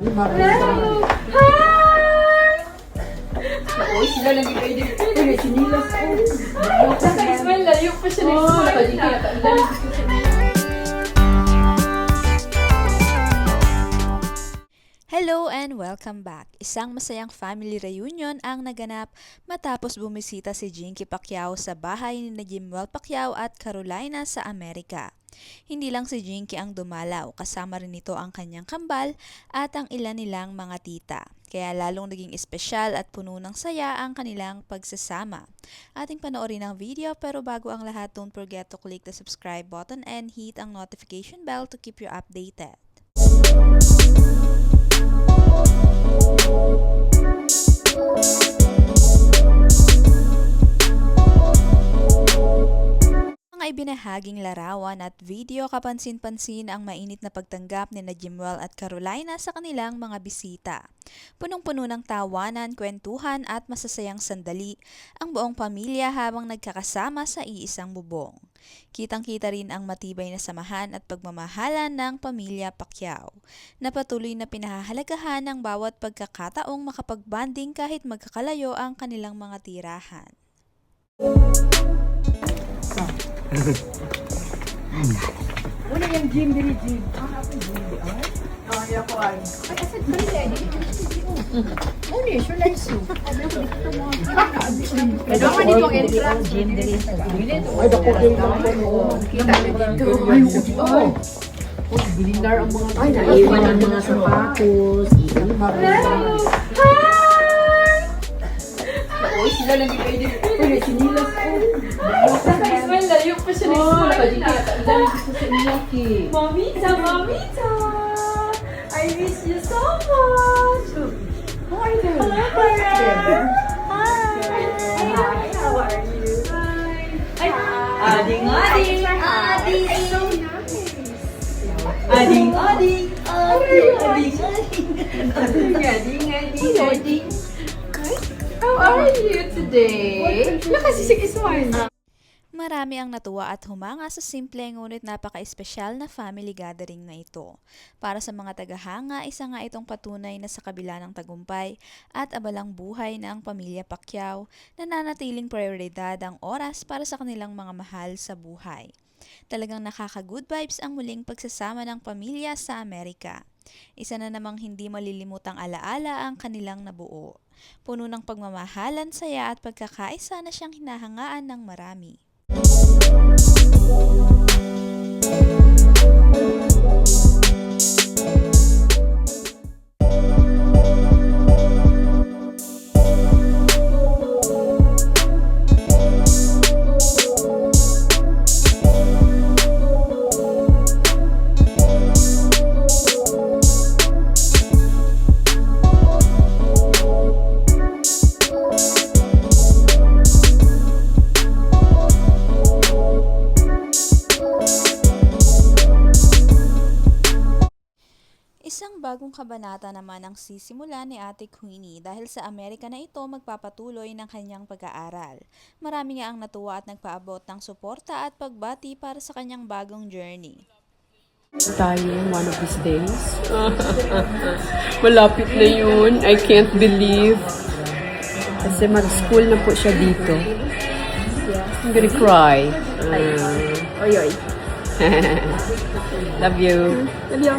Hello! Hi! Uy, sila lagi kayo din. Uy, sinilas ko. Naka-smile, layo pa siya na-smile. Hello and welcome back. Isang masayang family reunion ang naganap matapos bumisita si Jinky Pacquiao sa bahay ni Jimwell Pacquiao at Carolina sa Amerika. Hindi lang si Jinky ang dumalaw, kasama rin nito ang kanyang kambal at ang ilan nilang mga tita. Kaya lalong naging espesyal at puno ng saya ang kanilang pagsasama. Ating panoorin ang video pero bago ang lahat, don't forget to click the subscribe button and hit ang notification bell to keep you updated. Mga ibinahaging larawan at video, kapansin-pansin ang mainit na pagtanggap ni Jimwell at Carolina sa kanilang mga bisita. Punong-puno ng tawanan, kwentuhan at masasayang sandali ang buong pamilya habang nagkakasama sa iisang bubong. Kitang-kita rin ang matibay na samahan at pagmamahalan ng pamilya Pacquiao, na patuloy na pinahahalagahan ng bawat pagkakataong makapagbanding kahit magkakalayo ang kanilang mga tirahan. Una yung gym dili gym. Ako gym di ay. Ay ako ay. Ay asad kali dai. Uni sure lang su. Abi ko dito mo. Pero man dito ang entrance gym dili sa dili to. Ay dako yung lang. Kita dito. Ay uto. Oh, bilindar ang mga ay naiwan ang mga sapatos. Hello! Hi! Uy, sila lagi kayo din. Uy, sinilas ko. Naka-smile, layo pa siya na-smile. Mamita, Mamita! I miss you so much! Hi there. Hi! How are you? Hi! Ading, ading, Ading! So nice! ading, ading, ading, Ading! How are you today? Look, kasi sige smile. Marami ang natuwa at humanga sa simple ngunit napaka-espesyal na family gathering na ito. Para sa mga tagahanga, isa nga itong patunay na sa kabila ng tagumpay at abalang buhay ng pamilya Pacquiao, nananatiling prioridad ang oras para sa kanilang mga mahal sa buhay. Talagang nakaka-good vibes ang muling pagsasama ng pamilya sa Amerika. Isa na namang hindi malilimutang alaala ang kanilang nabuo. Puno ng pagmamahalan, saya at pagkakaisa na siyang hinahangaan ng marami. Isang bagong kabanata naman ang sisimula ni Ate Queenie dahil sa Amerika na ito magpapatuloy ng kanyang pag-aaral. Marami nga ang natuwa at nagpaabot ng suporta at pagbati para sa kanyang bagong journey. Tayo one of these days. Malapit na yun. I can't believe. Kasi mag-school na po siya dito. I'm gonna cry. Oy, oy. Love you. Love you.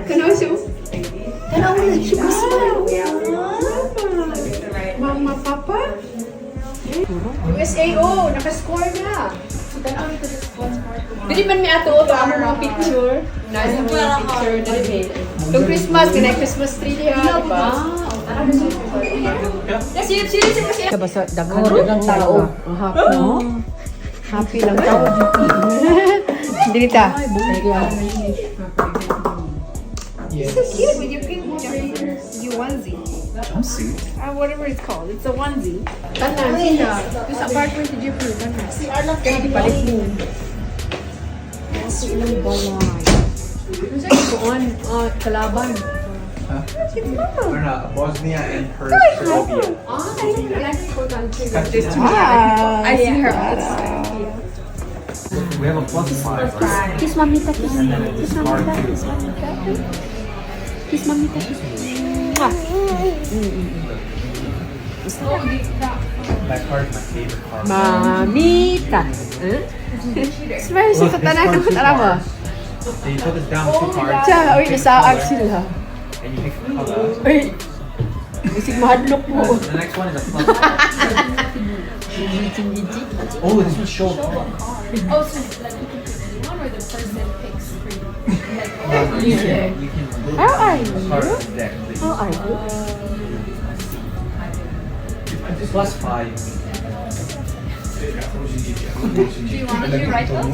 Kanaw siya. Kanaw na siya. Mama, Papa? USAO, nakascore na. Dili man may ato ito ang mga picture. Nasa mga picture dili. Itong Christmas, kanay Christmas tree diha, diba? Basta daghang tao. Ang happy, no? Happy lang tao. Dilita. Yes. So cute with your pink your onesie. Jumpsuit. Whatever it's called. It's a onesie. Tanan siya. This apartment did you put? Tanan. Kaya di palit mo. Ang balay. Ano siya ikoon? Kalaban. Huh? Or not, Bosnia and Herzegovina. I like country. Country. I see her. We have a plus five. Right? Kiss mamita, kiss. And then it's Kiss smart mamita, too. kiss mamita. Kiss mamita, kiss. Mwah. That card is my favorite card. Mamita. Smile sa katanan ng alam mo. So you put this down two cards. Siya, uy, pick nasaag color, sila. And you pick the color. Uy, isig mahadlok mo. The next one is a plus. Oh, this was show. Oh, so like you can pick one or the person picks for you. Like, You can look How are at the you? card of the deck. How are you? Plus five. do you want to do right though?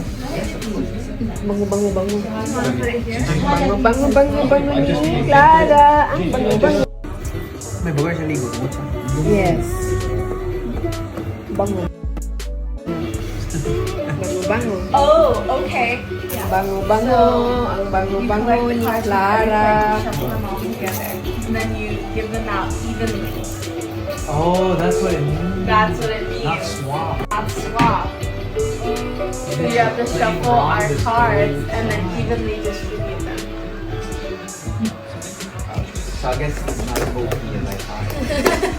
Bango, bango, bango. You want to put it here? Bango, bango, bango, bango ni Clara. Ang bango, bango. May bagar sa ligo. Yes. Bango. Bango, bango. Oh, okay. Bango, bango. Ang bango, bango ni Clara. Shuffle them all together, and then you give them out evenly. Oh, that's what it means. That's what it means. Not swap. Not swap. So you have to shuffle our cards and then evenly distribute them. So I guess it's not OP as I thought.